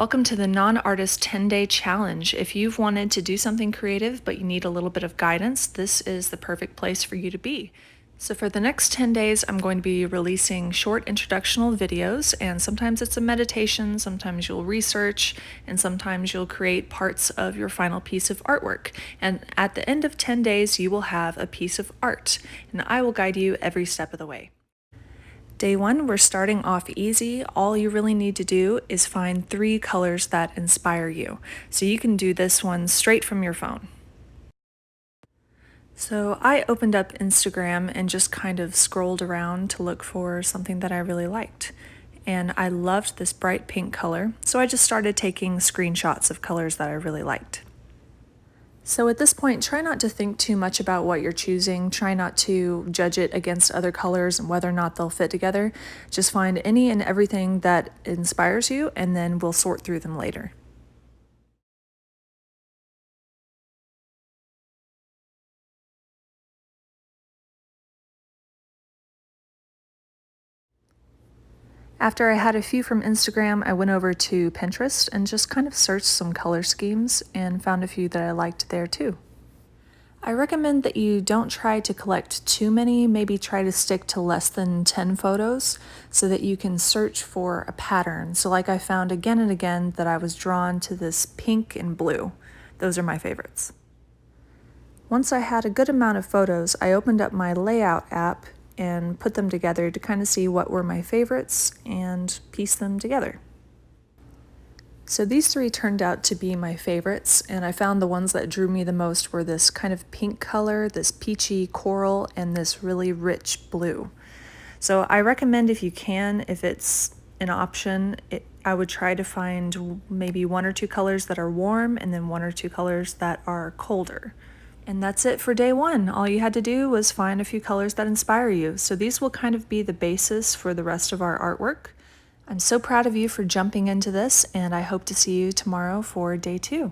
Welcome to the Non-Artist 10-Day Challenge. If you've wanted to do something creative but you need a little bit of guidance, this is the perfect place for you to be. So for the next 10 days, I'm going to be releasing short introductional videos, and sometimes it's a meditation, sometimes you'll research, and sometimes you'll create parts of your final piece of artwork. And at the end of 10 days, you will have a piece of art, and I will guide you every step of the way. Day one, we're starting off easy. All you really need to do is find 3 colors that inspire you. So you can do this one straight from your phone. So I opened up Instagram and just kind of scrolled around to look for something that I really liked. And I loved this bright pink color, so I just started taking screenshots of colors that I really liked. So at this point, try not to think too much about what you're choosing. Try not to judge it against other colors and whether or not they'll fit together. Just find any and everything that inspires you, and then we'll sort through them later. After I had a few from Instagram, I went over to Pinterest and just kind of searched some color schemes and found a few that I liked there too. I recommend that you don't try to collect too many, maybe try to stick to less than 10 photos so that you can search for a pattern. So like I found again and again that I was drawn to this pink and blue. Those are my favorites. Once I had a good amount of photos, I opened up my layout app and put them together to kind of see what were my favorites and piece them together. So these 3 turned out to be my favorites, and I found the ones that drew me the most were this kind of pink color, this peachy coral, and this really rich blue. So I recommend, if you can, if it's an option, I would try to find maybe 1 or 2 colors that are warm and then 1 or 2 colors that are colder. And that's it for day one. All you had to do was find a few colors that inspire you. So these will kind of be the basis for the rest of our artwork. I'm so proud of you for jumping into this, and I hope to see you tomorrow for day 2.